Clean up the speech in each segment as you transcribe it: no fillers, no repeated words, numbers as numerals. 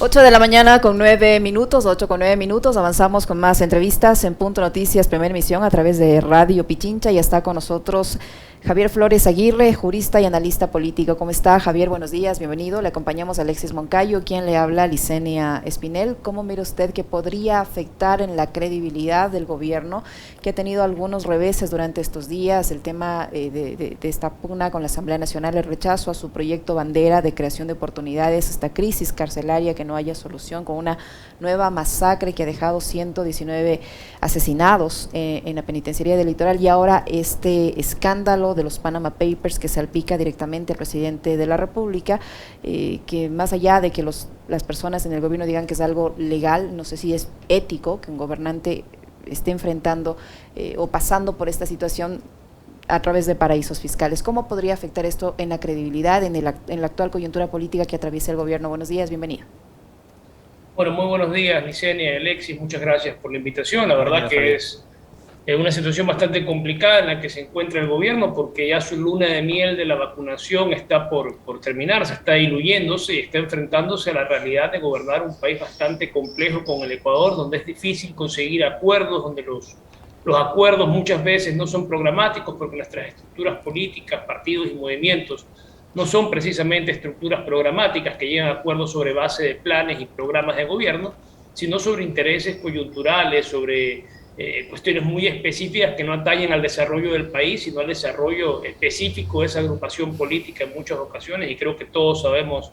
8 de la mañana con 9 minutos, 8 con 9 minutos, avanzamos con más entrevistas en Punto Noticias, primera emisión a través de Radio Pichincha. Y está con nosotros Javier Flores Aguirre, jurista y analista político. ¿Cómo está, Javier? Buenos días, bienvenido. Le acompañamos a Alexis Moncayo, quien le habla, Licenia Espinel. ¿Cómo mira usted que podría afectar en la credibilidad del gobierno, que ha tenido algunos reveses durante estos días? El tema de esta pugna con la Asamblea Nacional, el rechazo a su proyecto bandera de creación de oportunidades, esta crisis carcelaria que no haya solución, con una nueva masacre que ha dejado 119 asesinados en la penitenciaría del Litoral, y ahora este escándalo de los Panama Papers que salpica directamente al presidente de la República, que más allá de que las personas en el gobierno digan que es algo legal, no sé si es ético que un gobernante esté enfrentando o pasando por esta situación a través de paraísos fiscales. ¿Cómo podría afectar esto en la credibilidad, en la actual coyuntura política que atraviesa el gobierno? Buenos días, bienvenido. Bueno, muy buenos días, Licenia y Alexis, muchas gracias por la invitación. La verdad que es una situación bastante complicada en la que se encuentra el gobierno, porque ya su luna de miel de la vacunación está por terminarse, está diluyéndose y está enfrentándose a la realidad de gobernar un país bastante complejo con el Ecuador, donde es difícil conseguir acuerdos, donde los acuerdos muchas veces no son programáticos, porque nuestras estructuras políticas, partidos y movimientos no son precisamente estructuras programáticas que llegan a acuerdos sobre base de planes y programas de gobierno, sino sobre intereses coyunturales, sobre cuestiones muy específicas que no atañen al desarrollo del país, sino al desarrollo específico de esa agrupación política en muchas ocasiones, y creo que todos sabemos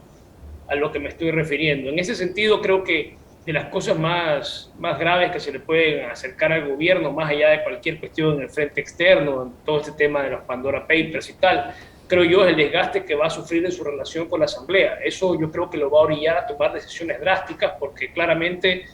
a lo que me estoy refiriendo. En ese sentido, creo que de las cosas más graves que se le pueden acercar al gobierno, más allá de cualquier cuestión en el frente externo, en todo este tema de los Pandora Papers y tal, creo yo, es el desgaste que va a sufrir en su relación con la Asamblea. Eso yo creo que lo va a orillar a tomar decisiones drásticas, porque claramente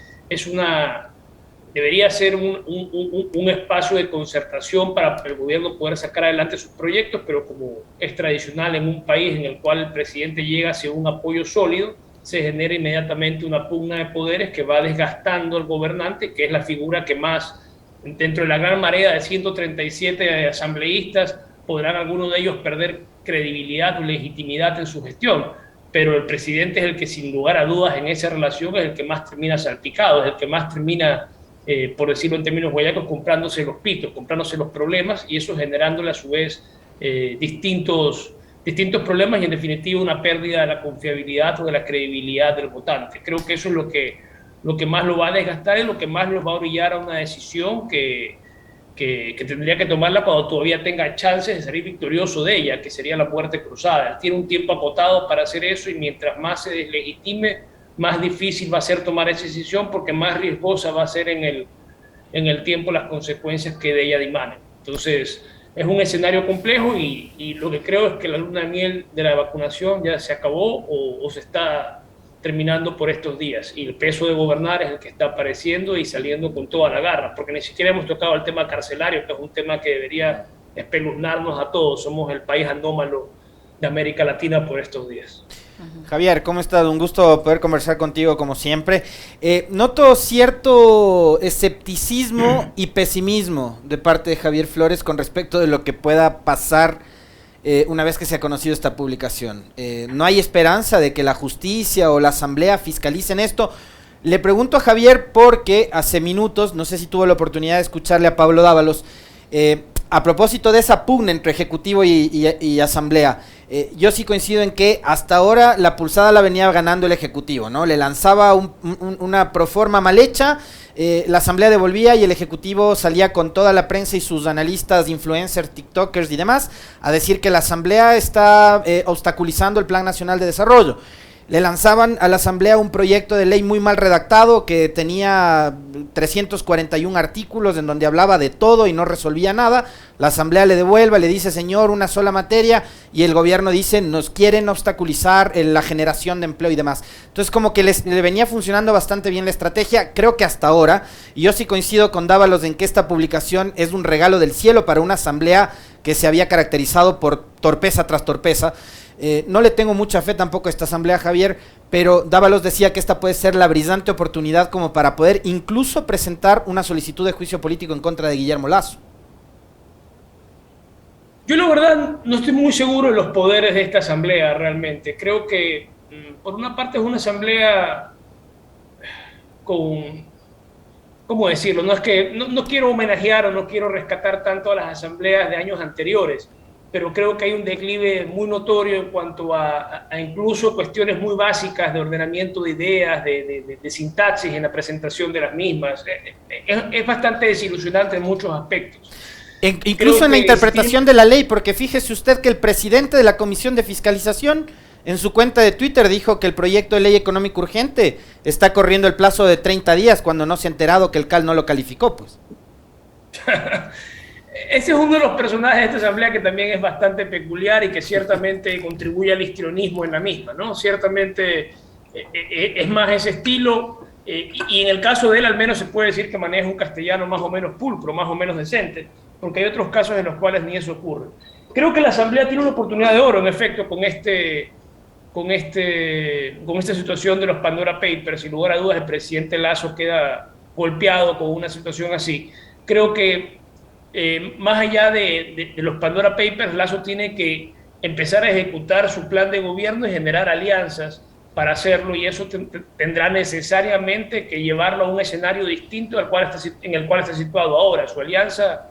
debería ser un espacio de concertación para el gobierno poder sacar adelante sus proyectos, pero como es tradicional en un país en el cual el presidente llega hacia un apoyo sólido, se genera inmediatamente una pugna de poderes que va desgastando al gobernante, que es la figura que más, dentro de la gran marea de 137 asambleístas, podrán algunos de ellos perder credibilidad o legitimidad en su gestión, pero el presidente es el que sin lugar a dudas en esa relación es el que más termina salpicado, es el que más termina, por decirlo en términos guayacos, comprándose los pitos, comprándose los problemas, y eso generándole a su vez distintos problemas y en definitiva una pérdida de la confiabilidad o de la credibilidad del votante. Creo que eso es lo que más lo va a desgastar y lo que más lo va a orillar a una decisión que tendría que tomarla cuando todavía tenga chances de salir victorioso de ella, que sería la muerte cruzada. Él tiene un tiempo acotado para hacer eso, y mientras más se deslegitime, más difícil va a ser tomar esa decisión, porque más riesgosa va a ser en el tiempo las consecuencias que de ella dimanen. Entonces, es un escenario complejo, y lo que creo es que la luna de miel de la vacunación ya se acabó o se está terminando por estos días, y el peso de gobernar es el que está apareciendo y saliendo con toda la garra, porque ni siquiera hemos tocado el tema carcelario, que es un tema que debería espeluznarnos a todos. Somos el país anómalo de América Latina por estos días. Javier, ¿cómo estás? Un gusto poder conversar contigo como siempre. Noto cierto escepticismo y pesimismo de parte de Javier Flores con respecto de lo que pueda pasar una vez que se ha conocido esta publicación. No hay esperanza de que la justicia o la asamblea fiscalicen esto. Le pregunto a Javier porque hace minutos, no sé si tuvo la oportunidad de escucharle a Pablo Dávalos, a propósito de esa pugna entre ejecutivo y asamblea. Yo sí coincido en que hasta ahora la pulsada la venía ganando el ejecutivo, ¿no? Le lanzaba una proforma mal hecha, la asamblea devolvía y el ejecutivo salía con toda la prensa y sus analistas, influencers, tiktokers y demás a decir que la asamblea está obstaculizando el Plan Nacional de Desarrollo. Le lanzaban a la asamblea un proyecto de ley muy mal redactado que tenía 341 artículos en donde hablaba de todo y no resolvía nada. La asamblea le devuelve, le dice, señor, una sola materia, y el gobierno dice, nos quieren obstaculizar la generación de empleo y demás. Entonces como que le venía funcionando bastante bien la estrategia, creo que hasta ahora, y yo sí coincido con Dávalos en que esta publicación es un regalo del cielo para una asamblea que se había caracterizado por torpeza tras torpeza. No le tengo mucha fe tampoco a esta asamblea, Javier, pero Dávalos decía que esta puede ser la brillante oportunidad como para poder incluso presentar una solicitud de juicio político en contra de Guillermo Lasso. Yo la verdad no estoy muy seguro de los poderes de esta asamblea realmente. Creo que por una parte es una asamblea ¿cómo decirlo? No es que no quiero homenajear o no quiero rescatar tanto a las asambleas de años anteriores, pero creo que hay un declive muy notorio en cuanto a incluso cuestiones muy básicas de ordenamiento de ideas, de sintaxis en la presentación de las mismas. Es bastante desilusionante en muchos aspectos. Incluso en la interpretación de la ley, porque fíjese usted que el presidente de la Comisión de Fiscalización en su cuenta de Twitter dijo que el proyecto de ley económico urgente está corriendo el plazo de 30 días cuando no se ha enterado que el CAL no lo calificó, pues. Ese es uno de los personajes de esta asamblea que también es bastante peculiar y que ciertamente contribuye al histrionismo en la misma, ¿no? Ciertamente es más ese estilo y en el caso de él al menos se puede decir que maneja un castellano más o menos pulcro, más o menos decente, porque hay otros casos en los cuales ni eso ocurre. Creo que la asamblea tiene una oportunidad de oro, en efecto, con esta situación de los Pandora Papers. Sin lugar a dudas, el presidente Lasso queda golpeado con una situación así. Creo que más allá de los Pandora Papers, Lasso tiene que empezar a ejecutar su plan de gobierno y generar alianzas para hacerlo, y eso tendrá necesariamente que llevarlo a un escenario distinto en el cual está situado ahora. Su alianza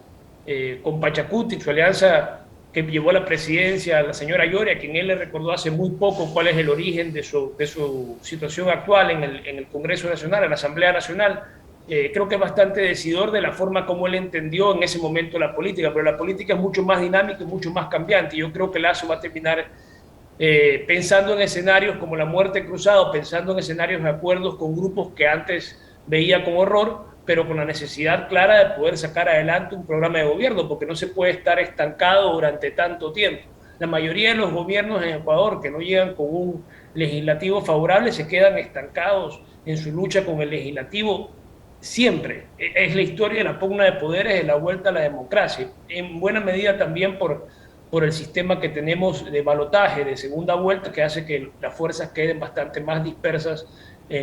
con Pachacuti, su alianza que llevó a la presidencia a la señora Ioria, a quien él le recordó hace muy poco cuál es el origen de su situación actual en el Congreso Nacional, en la Asamblea Nacional. Creo que es bastante decidor de la forma como él entendió en ese momento la política, pero la política es mucho más dinámica y mucho más cambiante. Yo creo que Lasso va a terminar pensando en escenarios como la muerte cruzada, pensando en escenarios de acuerdos con grupos que antes veía con horror, pero con la necesidad clara de poder sacar adelante un programa de gobierno, porque no se puede estar estancado durante tanto tiempo. La mayoría de los gobiernos en Ecuador que no llegan con un legislativo favorable se quedan estancados en su lucha con el legislativo siempre. Es la historia de la pugna de poderes, de la vuelta a la democracia, en buena medida también por el sistema que tenemos de balotaje, de segunda vuelta, que hace que las fuerzas queden bastante más dispersas ya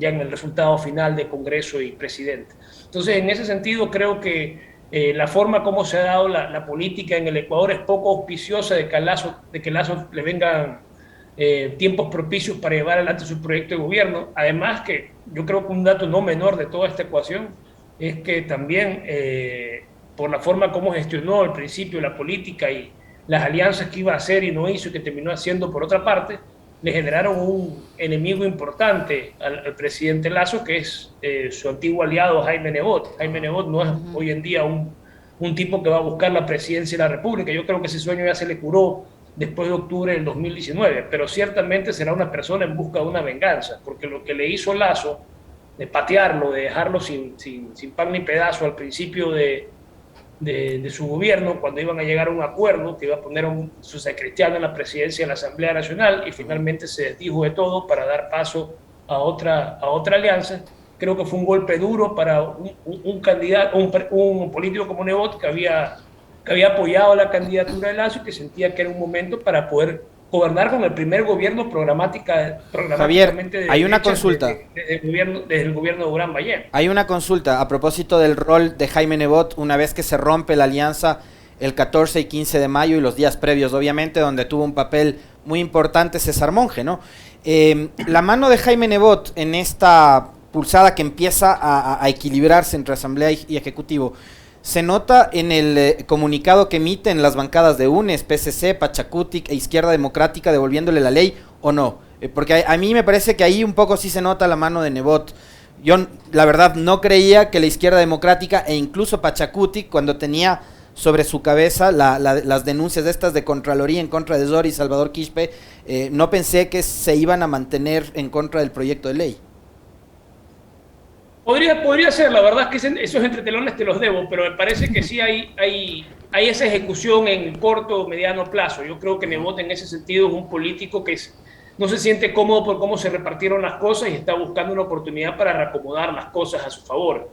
en el resultado final de Congreso y presidente. Entonces, en ese sentido, creo que la forma como se ha dado la política en el Ecuador es poco auspiciosa de que Lasso le vengan tiempos propicios para llevar adelante su proyecto de gobierno. Además, que yo creo que un dato no menor de toda esta ecuación es que también por la forma como gestionó al principio la política y las alianzas que iba a hacer y no hizo y que terminó haciendo por otra parte, le generaron un enemigo importante al presidente Lasso, que es su antiguo aliado Jaime Nebot. Jaime Nebot no es hoy en día un tipo que va a buscar la presidencia de la República. Yo creo que ese sueño ya se le curó después de octubre del 2019, pero ciertamente será una persona en busca de una venganza, porque lo que le hizo Lasso, de patearlo, de dejarlo sin pan ni pedazo al principio de su gobierno, cuando iban a llegar a un acuerdo que iba a poner a un socialcristiano en la presidencia de la Asamblea Nacional, y finalmente se desdijo de todo para dar paso a otra alianza. Creo que fue un golpe duro para un candidato, un político como Nebot, que había apoyado la candidatura de Lasso y que sentía que era un momento para poder gobernar con el primer gobierno programáticamente. Javier, hay una consulta. Desde el gobierno de Durán Ballén. Hay una consulta a propósito del rol de Jaime Nebot una vez que se rompe la alianza el 14 y 15 de mayo y los días previos, obviamente, donde tuvo un papel muy importante César Monge, ¿no? La mano de Jaime Nebot en esta pulsada que empieza a equilibrarse entre Asamblea y Ejecutivo, ¿se nota en el comunicado que emiten las bancadas de UNES, PCC, Pachacutic e Izquierda Democrática devolviéndole la ley o no? Porque a mí me parece que ahí un poco sí se nota la mano de Nebot. Yo, la verdad, no creía que la Izquierda Democrática e incluso Pachacutic, cuando tenía sobre su cabeza las denuncias estas de Contraloría en contra de Zori y Salvador Quispe, no pensé que se iban a mantener en contra del proyecto de ley. Podría ser, la verdad es que esos entretelones te los debo, pero me parece que sí hay esa ejecución en corto o mediano plazo. Yo creo que Nebot en ese sentido es un político que no se siente cómodo por cómo se repartieron las cosas y está buscando una oportunidad para reacomodar las cosas a su favor.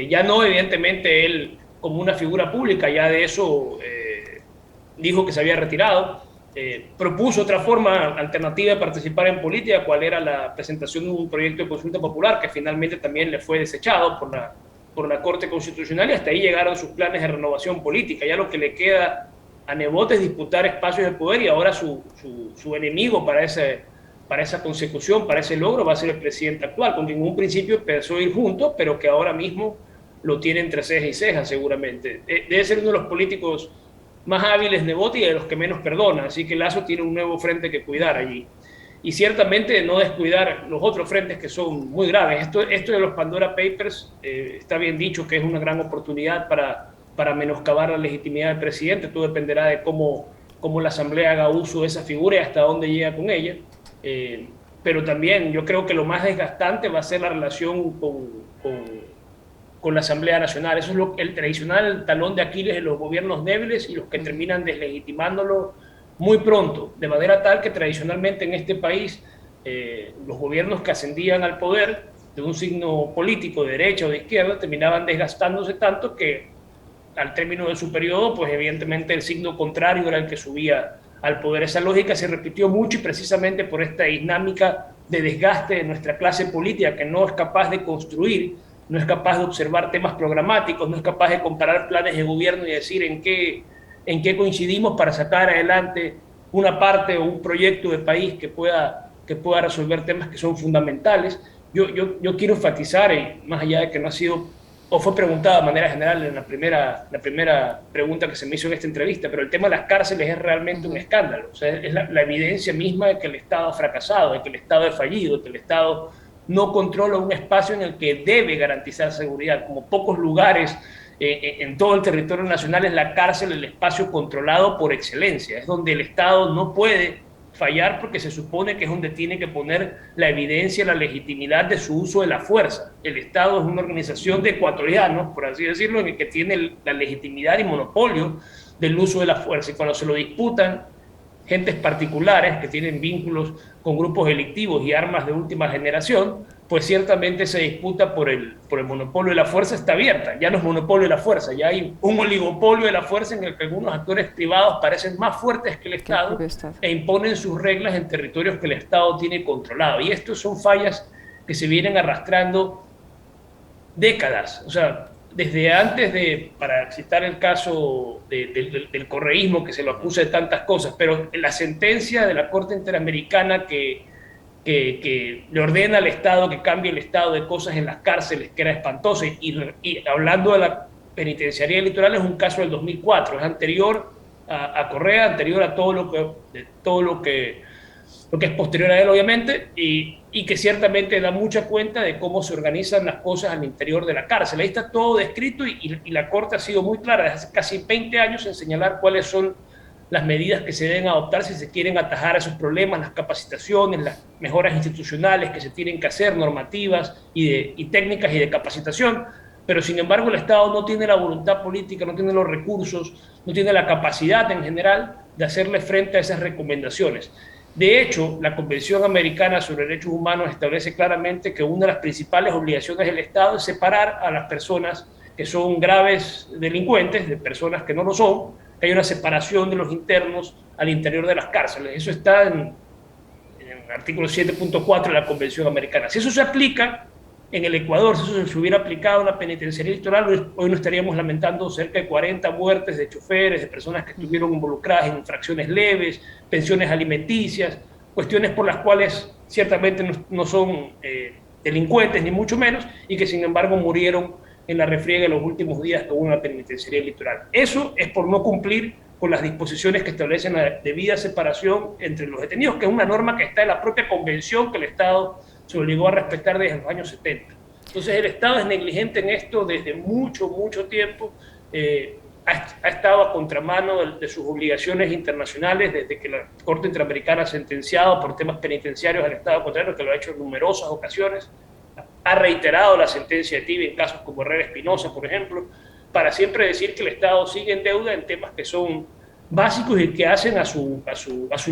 Ya no, evidentemente, él como una figura pública, ya de eso dijo que se había retirado. Propuso otra forma alternativa de participar en política, cual era la presentación de un proyecto de consulta popular que finalmente también le fue desechado por la Corte Constitucional, y hasta ahí llegaron sus planes de renovación política. Ya lo que le queda a Nebot es disputar espacios de poder, y ahora su enemigo para para esa consecución, para ese logro, va a ser el presidente actual, con quien en un principio pensó ir juntos, pero que ahora mismo lo tiene entre ceja y ceja seguramente. Debe ser uno de los políticos más hábiles de voto y de los que menos perdona, así que Lasso tiene un nuevo frente que cuidar allí. Y ciertamente no descuidar los otros frentes que son muy graves. Esto de los Pandora Papers, está bien dicho que es una gran oportunidad para menoscabar la legitimidad del presidente. Todo dependerá de cómo la Asamblea haga uso de esa figura y hasta dónde llega con ella. Pero también yo creo que lo más desgastante va a ser la relación con la Asamblea Nacional. Eso es el tradicional talón de Aquiles de los gobiernos débiles y los que terminan deslegitimándolo muy pronto, de manera tal que tradicionalmente en este país los gobiernos que ascendían al poder de un signo político de derecha o de izquierda terminaban desgastándose tanto que al término de su periodo, pues evidentemente el signo contrario era el que subía al poder. Esa lógica se repitió mucho y precisamente por esta dinámica de desgaste de nuestra clase política que no es capaz de construir, no es capaz de observar temas programáticos, no es capaz de comparar planes de gobierno y decir en qué coincidimos para sacar adelante una parte o un proyecto de país que pueda resolver temas que son fundamentales. Yo quiero enfatizar, más allá de que no ha sido, o fue preguntada de manera general en la primera pregunta que se me hizo en esta entrevista, pero el tema de las cárceles es realmente un escándalo. O sea, es la evidencia misma de que el Estado ha fracasado, de que el Estado es fallido, de que el Estado no controla un espacio en el que debe garantizar seguridad. Como pocos lugares en todo el territorio nacional es la cárcel el espacio controlado por excelencia. Es donde el Estado no puede fallar porque se supone que es donde tiene que poner la evidencia, la legitimidad de su uso de la fuerza. El Estado es una organización de ecuatorianos, por así decirlo, en el que tiene la legitimidad y monopolio del uso de la fuerza. Y cuando se lo disputan gentes particulares que tienen vínculos con grupos delictivos y armas de última generación, pues ciertamente esa disputa por el monopolio de la fuerza está abierta. Ya no es monopolio de la fuerza, ya hay un oligopolio de la fuerza en el que algunos actores privados parecen más fuertes que el Estado e imponen sus reglas en territorios que el Estado tiene controlado. Y estos son fallas que se vienen arrastrando décadas. O sea, desde antes para citar el caso del correísmo, que se lo acusa de tantas cosas, pero la sentencia de la Corte Interamericana que le ordena al Estado que cambie el estado de cosas en las cárceles, que era espantosa, y hablando de la penitenciaría electoral, es un caso del 2004, es anterior a Correa, anterior a todo lo que es posterior a él, obviamente, y que ciertamente da mucha cuenta de cómo se organizan las cosas al interior de la cárcel. Ahí está todo descrito y la Corte ha sido muy clara desde hace casi 20 años en señalar cuáles son las medidas que se deben adoptar si se quieren atajar a esos problemas, las capacitaciones, las mejoras institucionales que se tienen que hacer, normativas y técnicas y de capacitación. Pero sin embargo el Estado no tiene la voluntad política, no tiene los recursos, no tiene la capacidad en general de hacerle frente a esas recomendaciones. De hecho, la Convención Americana sobre Derechos Humanos establece claramente que una de las principales obligaciones del Estado es separar a las personas que son graves delincuentes de personas que no lo son, que hay una separación de los internos al interior de las cárceles. Eso está en el artículo 7.4 de la Convención Americana. Si eso se aplica en el Ecuador, si eso se hubiera aplicado en la penitenciaría electoral, hoy no estaríamos lamentando cerca de 40 muertes de choferes, de personas que estuvieron involucradas en infracciones leves, pensiones alimenticias, cuestiones por las cuales ciertamente no son delincuentes, ni mucho menos, y que sin embargo murieron en la refriega en los últimos días que hubo una penitenciaría electoral. Eso es por no cumplir con las disposiciones que establecen la debida separación entre los detenidos, que es una norma que está en la propia convención que el Estado se obligó a respetar desde los años 70. Entonces el Estado es negligente en esto desde mucho tiempo, ha estado a contramano de sus obligaciones internacionales desde que la Corte Interamericana ha sentenciado por temas penitenciarios al Estado contrario, que lo ha hecho en numerosas ocasiones, ha reiterado la sentencia de Tibia en casos como Herrera Espinosa, por ejemplo, para siempre decir que el Estado sigue en deuda en temas que son básicos y que hacen a su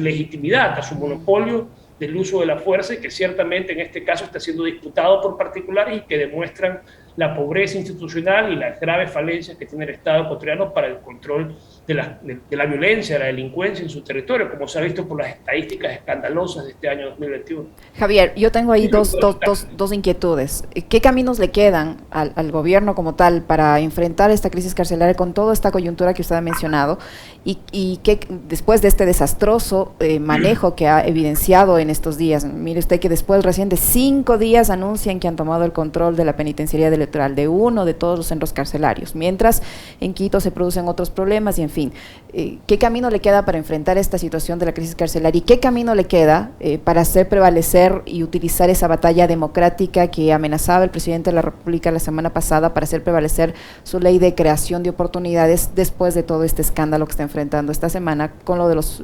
legitimidad, a su monopolio del uso de la fuerza, y que ciertamente en este caso está siendo disputado por particulares y que demuestran la pobreza institucional y las graves falencias que tiene el Estado ecuatoriano para el control de la violencia, de la delincuencia en su territorio, como se ha visto por las estadísticas escandalosas de este año 2021. Javier, yo tengo ahí dos inquietudes. ¿Qué caminos le quedan al gobierno como tal para enfrentar esta crisis carcelaria con toda esta coyuntura que usted ha mencionado? Y que después de este desastroso manejo que ha evidenciado en estos días, mire usted que después recién de 5 días anuncian que han tomado el control de la penitenciaría del Litoral, de uno de todos los centros carcelarios, mientras en Quito se producen otros problemas y en fin. ¿Qué camino le queda para enfrentar esta situación de la crisis carcelaria y qué camino le queda para hacer prevalecer y utilizar esa batalla democrática que amenazaba el presidente de la República la semana pasada para hacer prevalecer su ley de creación de oportunidades después de todo este escándalo que está enfrentando esta semana con lo de los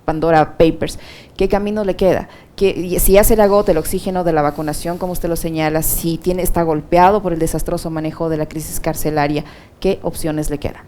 Pandora Papers? ¿Qué camino le queda? Si ya se le agota el oxígeno de la vacunación, como usted lo señala, si está golpeado por el desastroso manejo de la crisis carcelaria, ¿qué opciones le quedan?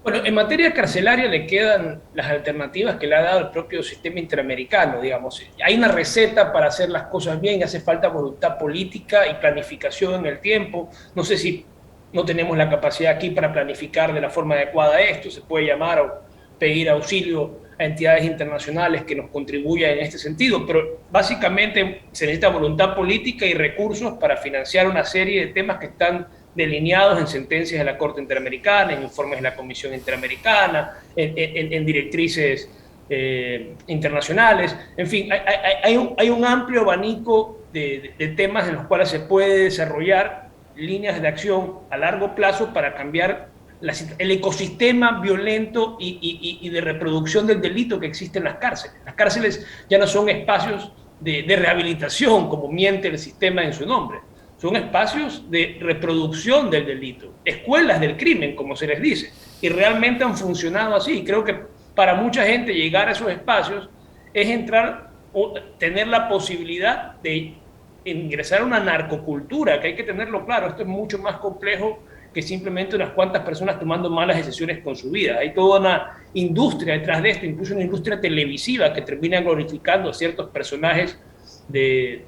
Bueno, en materia carcelaria le quedan las alternativas que le ha dado el propio sistema interamericano, digamos. Hay una receta para hacer las cosas bien, hace falta voluntad política y planificación en el tiempo. No sé si no tenemos la capacidad aquí para planificar de la forma adecuada esto, se puede llamar o pedir auxilio a entidades internacionales que nos contribuyan en este sentido, pero básicamente se necesita voluntad política y recursos para financiar una serie de temas que están delineados en sentencias de la Corte Interamericana, en informes de la Comisión Interamericana, en directrices internacionales. En fin, hay un amplio abanico de temas en los cuales se puede desarrollar líneas de acción a largo plazo para cambiar el ecosistema violento y de reproducción del delito que existe en las cárceles. Las cárceles ya no son espacios de rehabilitación, como miente el sistema en su nombre. Son espacios de reproducción del delito, escuelas del crimen, como se les dice, y realmente han funcionado así. Creo que para mucha gente llegar a esos espacios es entrar o tener la posibilidad de ingresar a una narcocultura, que hay que tenerlo claro. Esto es mucho más complejo que simplemente unas cuantas personas tomando malas decisiones con su vida. Hay toda una industria detrás de esto, incluso una industria televisiva que termina glorificando a ciertos personajes de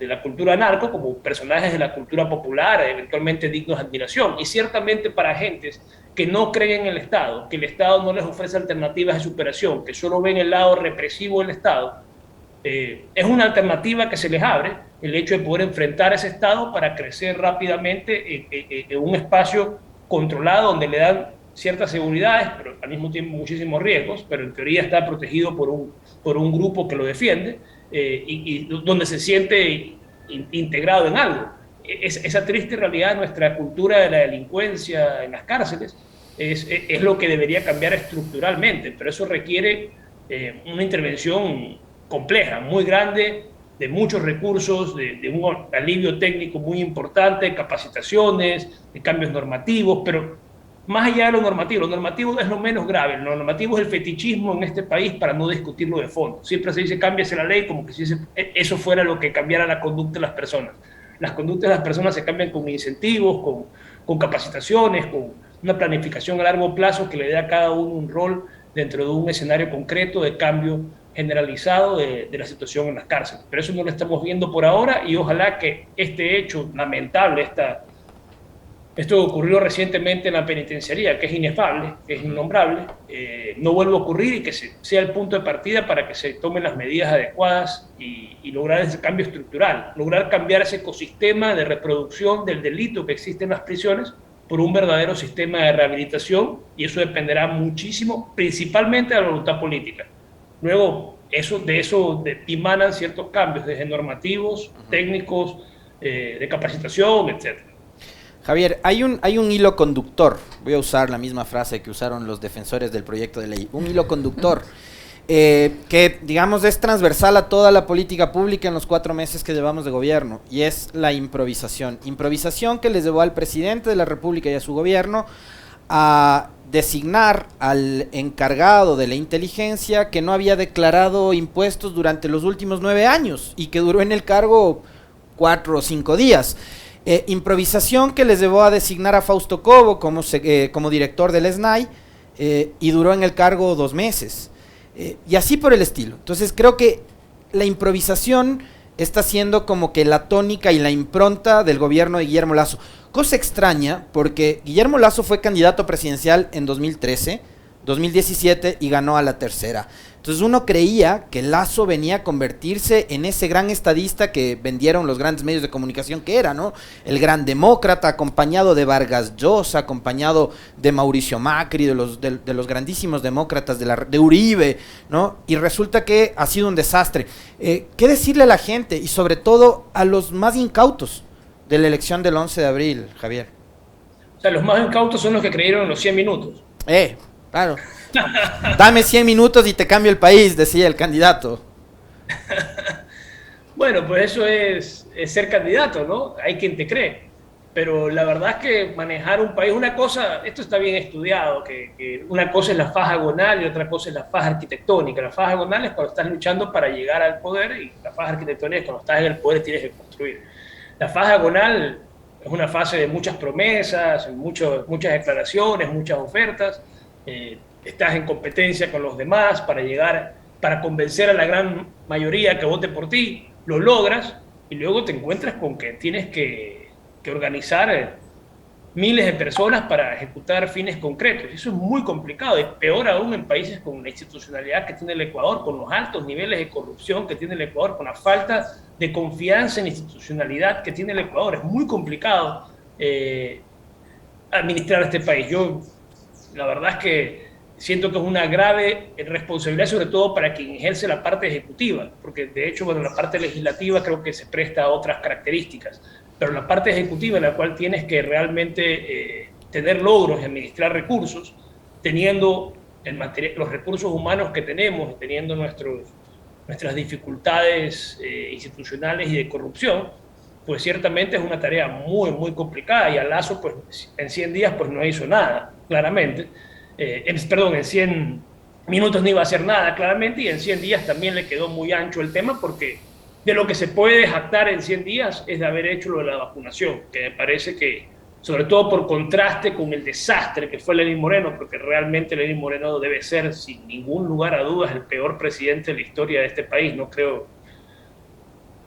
la cultura narco como personajes de la cultura popular, eventualmente dignos de admiración. Y ciertamente para gentes que no creen en el Estado, que el Estado no les ofrece alternativas de superación, que solo ven el lado represivo del Estado, es una alternativa que se les abre, el hecho de poder enfrentar ese Estado para crecer rápidamente en un espacio controlado donde le dan ciertas seguridades, pero al mismo tiempo muchísimos riesgos, pero en teoría está protegido por un grupo que lo defiende y donde se siente integrado en algo. Esa triste realidad de nuestra cultura de la delincuencia en las cárceles es lo que debería cambiar estructuralmente, pero eso requiere una intervención compleja, muy grande, de muchos recursos, de un alivio técnico muy importante, capacitaciones, de cambios normativos, pero más allá de lo normativo es lo menos grave. Lo normativo es el fetichismo en este país para no discutirlo de fondo. Siempre se dice cámbiase la ley como que si eso fuera lo que cambiara la conducta de las personas. Las conductas de las personas se cambian con incentivos, con capacitaciones, con una planificación a largo plazo que le dé a cada uno un rol dentro de un escenario concreto de cambio generalizado de la situación en las cárceles. Pero eso no lo estamos viendo por ahora y ojalá que este hecho lamentable, esto ocurrió recientemente en la penitenciaría, que es inefable, que es innombrable, no vuelva a ocurrir y que sea el punto de partida para que se tomen las medidas adecuadas y lograr ese cambio estructural, lograr cambiar ese ecosistema de reproducción del delito que existe en las prisiones por un verdadero sistema de rehabilitación, y eso dependerá muchísimo, principalmente de la voluntad política. Luego, de eso emanan ciertos cambios, desde normativos, técnicos, de capacitación, etc. Javier, hay un hilo conductor, voy a usar la misma frase que usaron los defensores del proyecto de ley, un hilo conductor que, digamos, es transversal a toda la política pública en los 4 meses que llevamos de gobierno, y es la improvisación. Improvisación que les llevó al presidente de la República y a su gobierno a designar al encargado de la inteligencia que no había declarado impuestos durante los últimos 9 años y que duró en el cargo 4 o 5 días. Improvisación que les llevó a designar a Fausto Cobo como director del SNAI y duró en el cargo 2 meses. Y así por el estilo. Entonces creo que la improvisación está siendo como que la tónica y la impronta del gobierno de Guillermo Lasso. Cosa extraña, porque Guillermo Lasso fue candidato presidencial en 2013, 2017 y ganó a la tercera. Entonces uno creía que Lasso venía a convertirse en ese gran estadista que vendieron los grandes medios de comunicación que era, ¿no? El gran demócrata, acompañado de Vargas Llosa, acompañado de Mauricio Macri, de los grandísimos demócratas, de Uribe, ¿no? Y resulta que ha sido un desastre. ¿Qué decirle a la gente y sobre todo a los más incautos de la elección del 11 de abril, Javier? O sea, los más incautos son los que creyeron en los 100 minutos. Claro. Dame 100 minutos y te cambio el país, decía el candidato. Bueno, pues eso es ser candidato, ¿no? Hay quien te cree. Pero la verdad es que manejar un país, una cosa, esto está bien estudiado, que una cosa es la faja gonal y otra cosa es la faja arquitectónica. La faja gonal es cuando estás luchando para llegar al poder y la faja arquitectónica es cuando estás en el poder y tienes que construir. La faja gonal es una fase de muchas promesas, muchas declaraciones, muchas ofertas. Estás en competencia con los demás para llegar, para convencer a la gran mayoría que vote por ti, lo logras y luego te encuentras con que tienes que organizar miles de personas para ejecutar fines concretos. Eso es muy complicado y peor aún en países con la institucionalidad que tiene el Ecuador, con los altos niveles de corrupción que tiene el Ecuador, con la falta de confianza en la institucionalidad que tiene el Ecuador. Es muy complicado administrar este país. Yo, la verdad es que siento que es una grave responsabilidad, sobre todo para quien ejerce la parte ejecutiva, porque de hecho, bueno, la parte legislativa creo que se presta a otras características, pero la parte ejecutiva en la cual tienes que realmente tener logros y administrar recursos, teniendo los recursos humanos que tenemos, teniendo nuestras dificultades institucionales y de corrupción, pues ciertamente es una tarea muy, muy complicada y a Lasso, pues en 100 días pues no hizo nada, claramente. En 100 minutos no iba a hacer nada, claramente, y en 100 días también le quedó muy ancho el tema, porque de lo que se puede jactar en 100 días es de haber hecho lo de la vacunación, que me parece que, sobre todo por contraste con el desastre que fue Lenín Moreno, porque realmente Lenín Moreno debe ser, sin ningún lugar a dudas, el peor presidente de la historia de este país. No creo,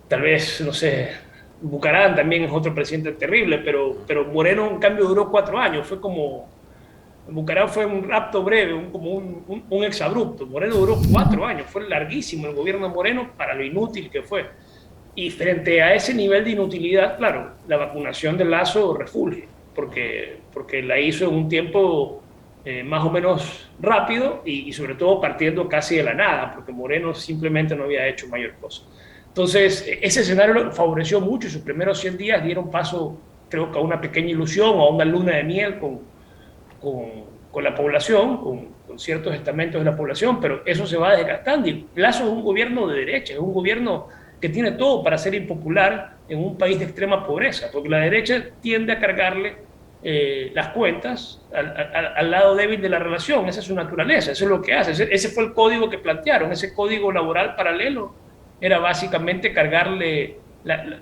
tal vez, no sé, Bucarán también es otro presidente terrible, pero Moreno en cambio duró 4 años, fue como... Bucarán fue un rapto breve, como un exabrupto. Moreno duró 4 años, fue larguísimo el gobierno de Moreno para lo inútil que fue. Y frente a ese nivel de inutilidad, claro, la vacunación de Lasso refulge, porque la hizo en un tiempo más o menos rápido y sobre todo partiendo casi de la nada, porque Moreno simplemente no había hecho mayor cosa. Entonces, ese escenario favoreció mucho y sus primeros 100 días dieron paso, creo que a una pequeña ilusión o a una luna de miel con la población, con ciertos estamentos de la población, pero eso se va desgastando. Y Lasso es un gobierno de derecha, es un gobierno que tiene todo para ser impopular en un país de extrema pobreza, porque la derecha tiende a cargarle las cuentas al lado débil de la relación. Esa es su naturaleza, eso es lo que hace. Ese fue el código que plantearon, ese código laboral paralelo era básicamente cargarle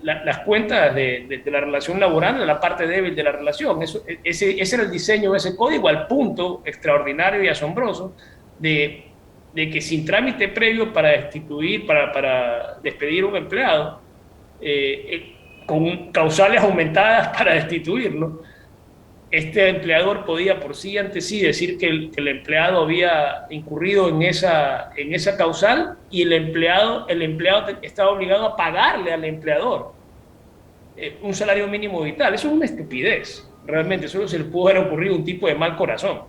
las cuentas de la relación laboral a la parte débil de la relación. Ese era el diseño de ese código, al punto extraordinario y asombroso de que sin trámite previo para destituir, para despedir a un empleado, con causales aumentadas para destituirlo, este empleador podía por sí ante sí decir que el empleado había incurrido en esa causal y el empleado estaba obligado a pagarle al empleador un salario mínimo vital. Eso es una estupidez, realmente. Solo se le pudo haber ocurrido un tipo de mal corazón.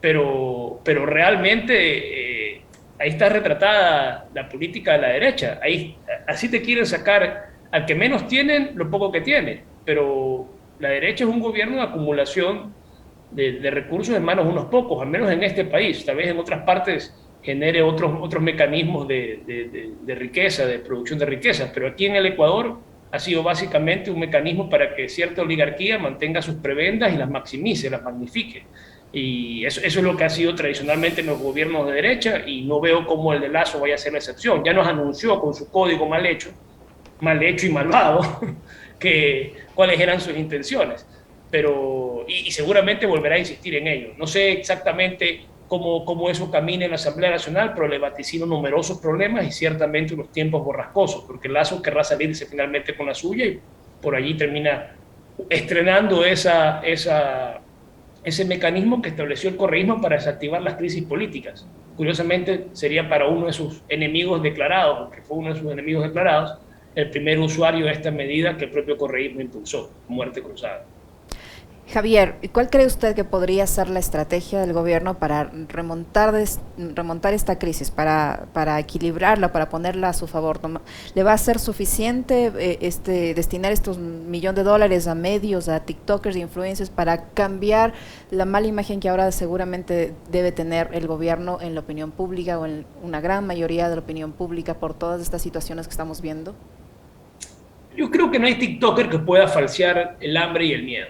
Pero realmente ahí está retratada la política de la derecha. Así te quieren sacar al que menos tienen lo poco que tiene, pero la derecha es un gobierno de acumulación de recursos en manos de unos pocos, al menos en este país. Tal vez en otras partes genere otros mecanismos de riqueza, de producción de riquezas, pero aquí en el Ecuador ha sido básicamente un mecanismo para que cierta oligarquía mantenga sus prebendas y las maximice, las magnifique. Y eso es lo que ha sido tradicionalmente en los gobiernos de derecha, y no veo cómo el de Lasso vaya a ser la excepción. Ya nos anunció con su código mal hecho y malvado, cuáles eran sus intenciones, y seguramente volverá a insistir en ello. No sé exactamente cómo eso camina en la Asamblea Nacional, pero le vaticino numerosos problemas y ciertamente unos tiempos borrascosos, porque Lasso querrá salirse finalmente con la suya y por allí termina estrenando ese mecanismo que estableció el correísmo para desactivar las crisis políticas. Curiosamente, sería para uno de sus enemigos declarados, porque fue uno de sus enemigos declarados, el primer usuario de esta medida que el propio correísmo impulsó, muerte cruzada. Javier, ¿cuál cree usted que podría ser la estrategia del gobierno para remontar esta crisis, para equilibrarla, para ponerla a su favor? ¿Le va a ser suficiente destinar estos $1.000.000 a medios, a tiktokers, influencers, para cambiar la mala imagen que ahora seguramente debe tener el gobierno en la opinión pública o en una gran mayoría de la opinión pública por todas estas situaciones que estamos viendo? Yo creo que no hay tiktoker que pueda falsear el hambre y el miedo.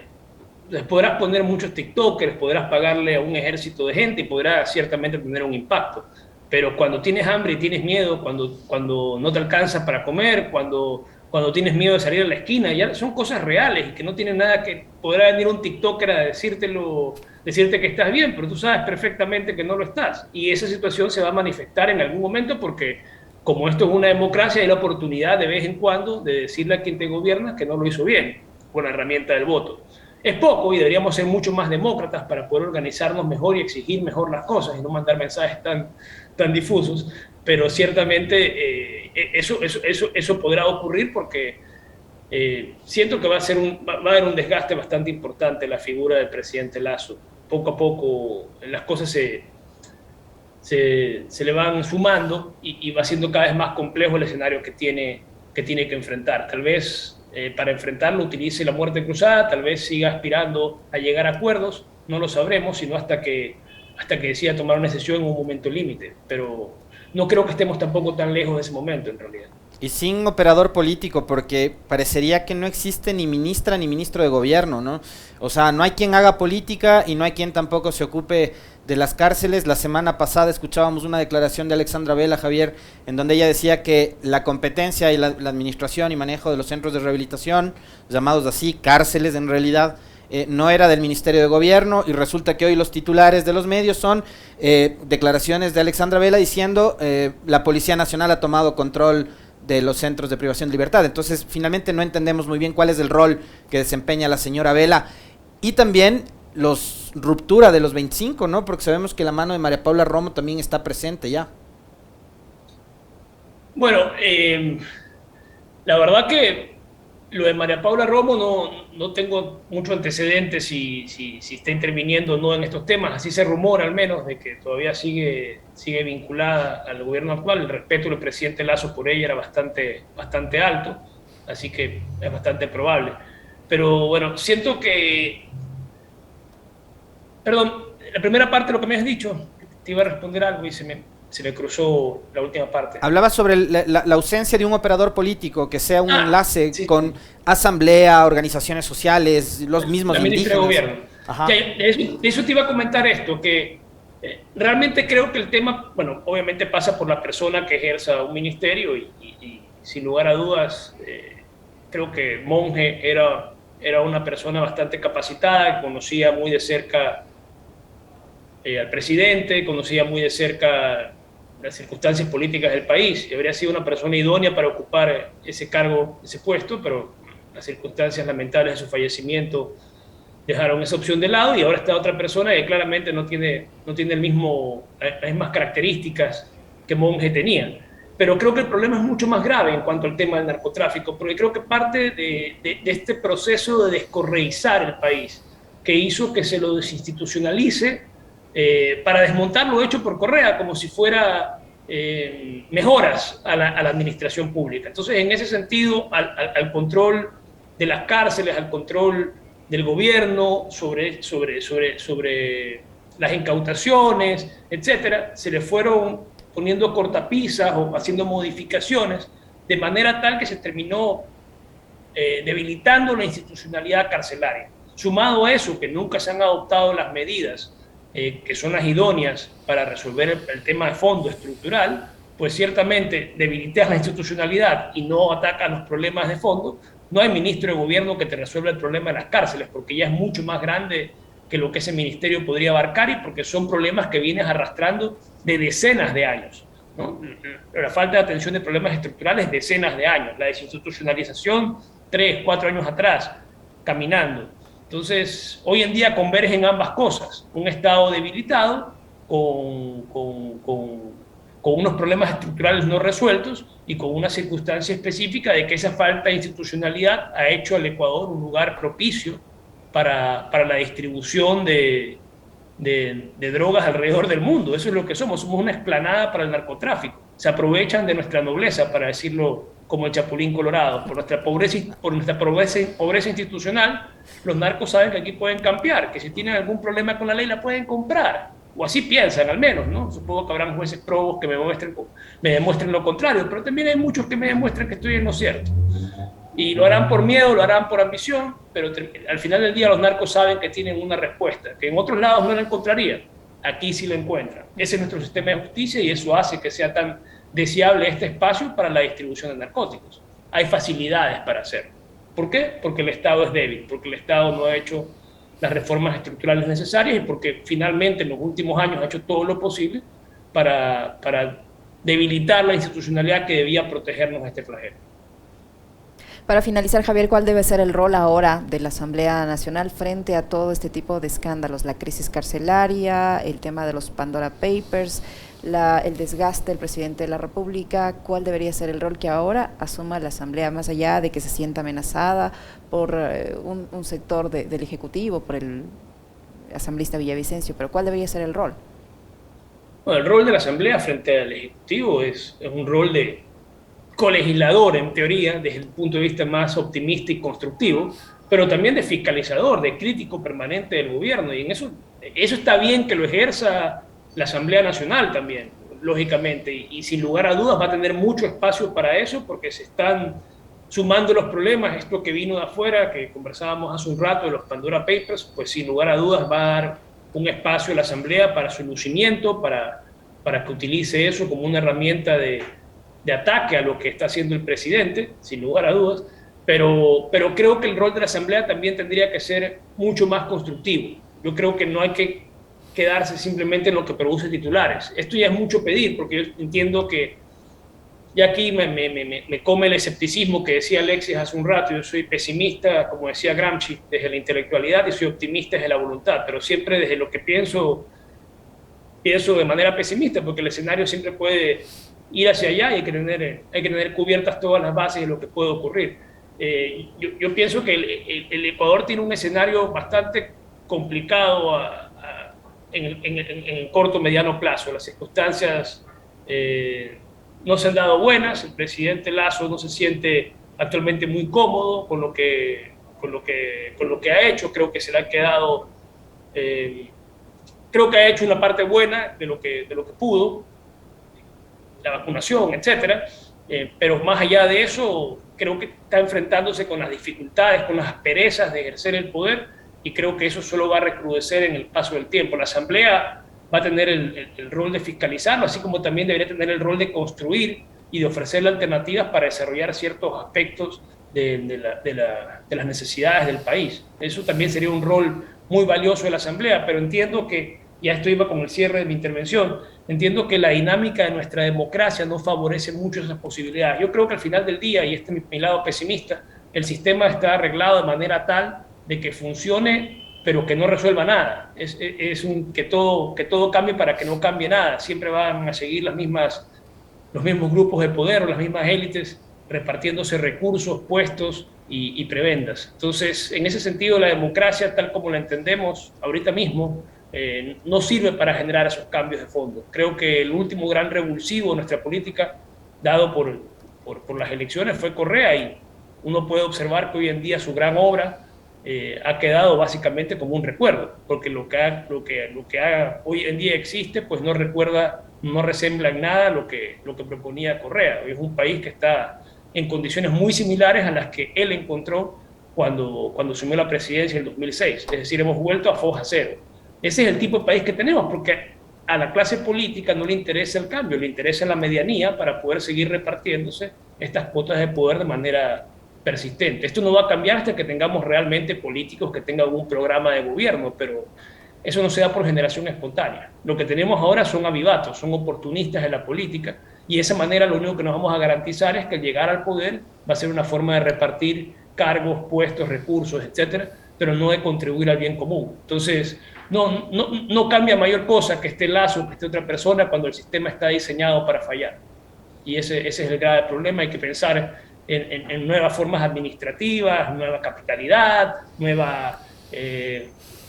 Entonces, podrás poner muchos tiktokers, podrás pagarle a un ejército de gente y podrás ciertamente tener un impacto, pero cuando tienes hambre y tienes miedo, cuando no te alcanza para comer, cuando tienes miedo de salir a la esquina, ya son cosas reales y que no tienen nada que... Podrá venir un tiktoker a decirte que estás bien, pero tú sabes perfectamente que no lo estás, y esa situación se va a manifestar en algún momento porque como esto es una democracia, hay la oportunidad de vez en cuando de decirle a quien te gobierna que no lo hizo bien con la herramienta del voto. Es poco y deberíamos ser mucho más demócratas para poder organizarnos mejor y exigir mejor las cosas y no mandar mensajes tan difusos, pero ciertamente eso podrá ocurrir porque siento que va a haber un desgaste bastante importante en la figura del presidente Lasso. Poco a poco las cosas se le van sumando y va siendo cada vez más complejo el escenario que tiene que enfrentar. Tal vez para enfrentarlo utilice la muerte cruzada, tal vez siga aspirando a llegar a acuerdos, no lo sabremos, sino hasta que decida tomar una decisión en un momento límite, pero no creo que estemos tampoco tan lejos de ese momento en realidad. Y sin operador político, porque parecería que no existe ni ministra ni ministro de gobierno, ¿no? O sea, no hay quien haga política y no hay quien tampoco se ocupe de las cárceles. La semana pasada escuchábamos una declaración de Alexandra Vela, Javier, en donde ella decía que la competencia y la administración y manejo de los centros de rehabilitación, llamados así, cárceles en realidad, no era del Ministerio de Gobierno, y resulta que hoy los titulares de los medios son declaraciones de Alexandra Vela diciendo la Policía Nacional ha tomado control de los centros de privación de libertad. Entonces, finalmente no entendemos muy bien cuál es el rol que desempeña la señora Vela. Y también ruptura de los 25, ¿no? Porque sabemos que la mano de María Paula Romo también está presente ya. Bueno, la verdad que lo de María Paula Romo no tengo mucho antecedente si está interviniendo o no en estos temas. Así se rumora al menos de que todavía sigue vinculada al gobierno actual. El respeto del presidente Lasso por ella era bastante alto, así que es bastante probable. Pero bueno, siento que... Perdón, la primera parte de lo que me has dicho, te iba a responder algo y se me cruzó la última parte. Hablaba sobre la ausencia de un operador político que sea un enlace sí, con asamblea, organizaciones sociales, los mismos la ministra indígenas. de Gobierno. Ajá. De eso te iba a comentar esto, que realmente creo que el tema, bueno, obviamente pasa por la persona que ejerza un ministerio y sin lugar a dudas, creo que Monge era una persona bastante capacitada, que conocía muy de cerca al presidente, conocía muy de cerca las circunstancias políticas del país y habría sido una persona idónea para ocupar ese cargo, ese puesto, pero las circunstancias lamentables de su fallecimiento dejaron esa opción de lado y ahora está otra persona que claramente no tiene las mismas características que Monge tenía. Pero creo que el problema es mucho más grave en cuanto al tema del narcotráfico, porque creo que parte de este proceso de descorreizar el país, que hizo que se lo desinstitucionalice para desmontar lo hecho por Correa, como si fuera mejoras a la administración pública. Entonces, en ese sentido, al control de las cárceles, al control del gobierno sobre las incautaciones, etcétera, se le fueron poniendo cortapisas o haciendo modificaciones de manera tal que se terminó debilitando la institucionalidad carcelaria. Sumado a eso, que nunca se han adoptado las medidas que son las idóneas para resolver el tema de fondo estructural, pues ciertamente debilitas la institucionalidad y no atacas los problemas de fondo. No hay ministro de gobierno que te resuelva el problema de las cárceles, porque ya es mucho más grande que lo que ese ministerio podría abarcar y porque son problemas que vienes arrastrando de decenas de años, ¿no? La falta de atención de problemas estructurales, decenas de años. La desinstitucionalización, 3, 4 años atrás. caminando. Entonces, hoy en día convergen ambas cosas, un Estado debilitado con unos problemas estructurales no resueltos y con una circunstancia específica de que esa falta de institucionalidad ha hecho al Ecuador un lugar propicio para la distribución de drogas alrededor del mundo. Eso es lo que somos una explanada para el narcotráfico. Se aprovechan de nuestra nobleza, para decirlo como el Chapulín Colorado, por nuestra pobreza institucional. Los narcos saben que aquí pueden campear, que si tienen algún problema con la ley la pueden comprar, o así piensan al menos, ¿no? Supongo que habrán jueces probos que me demuestren lo contrario, pero también hay muchos que me demuestran que estoy en lo cierto. Y lo harán por miedo, lo harán por ambición, pero al final del día los narcos saben que tienen una respuesta, que en otros lados no la encontrarían. Aquí sí la encuentran. Ese es nuestro sistema de justicia y eso hace que sea tan deseable este espacio para la distribución de narcóticos. Hay facilidades para hacerlo. ¿Por qué? Porque el Estado es débil, porque el Estado no ha hecho las reformas estructurales necesarias y porque finalmente en los últimos años ha hecho todo lo posible para debilitar la institucionalidad que debía protegernos de este flagelo. Para finalizar, Javier, ¿cuál debe ser el rol ahora de la Asamblea Nacional frente a todo este tipo de escándalos? La crisis carcelaria, el tema de los Pandora Papers, el desgaste del presidente de la República. ¿Cuál debería ser el rol que ahora asuma la Asamblea, más allá de que se sienta amenazada por un sector del Ejecutivo, por el asambleísta Villavicencio? Pero ¿cuál debería ser el rol? Bueno, el rol de la Asamblea frente al Ejecutivo es un rol de colegislador, en teoría, desde el punto de vista más optimista y constructivo, pero también de fiscalizador, de crítico permanente del gobierno. Y en eso está bien que lo ejerza la Asamblea Nacional también, lógicamente, y sin lugar a dudas va a tener mucho espacio para eso, porque se están sumando los problemas. Esto que vino de afuera, que conversábamos hace un rato de los Pandora Papers, pues sin lugar a dudas va a dar un espacio a la Asamblea para su lucimiento, para que utilice eso como una herramienta de ataque a lo que está haciendo el presidente, sin lugar a dudas, pero creo que el rol de la Asamblea también tendría que ser mucho más constructivo. Yo creo que no hay que quedarse simplemente en lo que produce titulares. Esto ya es mucho pedir, porque yo entiendo que ya aquí me come el escepticismo que decía Alexis hace un rato. Yo soy pesimista, como decía Gramsci, desde la intelectualidad, y soy optimista desde la voluntad, pero siempre desde lo que pienso de manera pesimista, porque el escenario siempre puede ir hacia allá y hay que tener cubiertas todas las bases de lo que puede ocurrir. Yo pienso que el Ecuador tiene un escenario bastante complicado en el corto mediano plazo. Las circunstancias no se han dado buenas. El presidente Lasso no se siente actualmente muy cómodo con lo que ha hecho. Creo que se le ha quedado, creo que ha hecho una parte buena de lo que pudo, la vacunación, etcétera, pero más allá de eso, creo que está enfrentándose con las dificultades, con las asperezas de ejercer el poder, y creo que eso solo va a recrudecer en el paso del tiempo. La Asamblea va a tener el rol de fiscalizarlo, así como también debería tener el rol de construir y de ofrecerle alternativas para desarrollar ciertos aspectos de las necesidades del país. Eso también sería un rol muy valioso de la Asamblea, pero entiendo que, ya esto iba con el cierre de mi intervención, entiendo que la dinámica de nuestra democracia no favorece mucho esas posibilidades. Yo creo que al final del día, y este es mi lado pesimista, el sistema está arreglado de manera tal de que funcione, pero que no resuelva nada. Que todo cambie para que no cambie nada. Siempre van a seguir los mismos grupos de poder o las mismas élites repartiéndose recursos, puestos y prebendas. Entonces, en ese sentido, la democracia, tal como la entendemos ahorita mismo, no sirve para generar esos cambios de fondo. Creo que el último gran revulsivo de nuestra política, dado por las elecciones, fue Correa, y uno puede observar que hoy en día su gran obra ha quedado básicamente como un recuerdo, porque lo que hoy en día existe, pues no resembla en nada lo que proponía Correa. Hoy es un país que está en condiciones muy similares a las que él encontró cuando asumió la presidencia en el 2006. Es decir, hemos vuelto a foja cero. Ese es el tipo de país que tenemos, porque a la clase política no le interesa el cambio, le interesa la medianía para poder seguir repartiéndose estas cuotas de poder de manera persistente. Esto no va a cambiar hasta que tengamos realmente políticos que tengan un programa de gobierno, pero eso no se da por generación espontánea. Lo que tenemos ahora son avivatos, son oportunistas de la política, y de esa manera lo único que nos vamos a garantizar es que al llegar al poder va a ser una forma de repartir cargos, puestos, recursos, etcétera, pero no de contribuir al bien común. Entonces, no cambia mayor cosa que esté Lazo, que esté otra persona, cuando el sistema está diseñado para fallar. Y ese es el grave problema. Hay que pensar en nuevas formas administrativas, nueva capitalidad, nuevas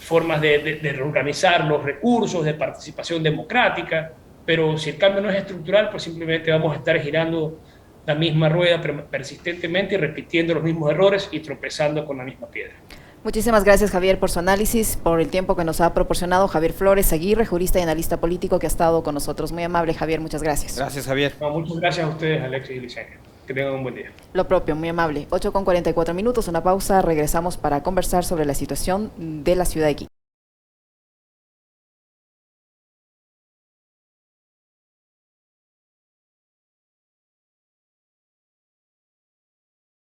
formas de reorganizar los recursos, de participación democrática, pero si el cambio no es estructural, pues simplemente vamos a estar girando la misma rueda persistentemente y repitiendo los mismos errores y tropezando con la misma piedra. Muchísimas gracias, Javier, por su análisis, por el tiempo que nos ha proporcionado. Javier Flores Aguirre, jurista y analista político que ha estado con nosotros. Muy amable, Javier, muchas gracias. Gracias, Javier. No, muchas gracias a ustedes, Alexis y Licenia. Que tengan un buen día. Lo propio, muy amable. 8:44, una pausa, regresamos para conversar sobre la situación de la ciudad de Quito.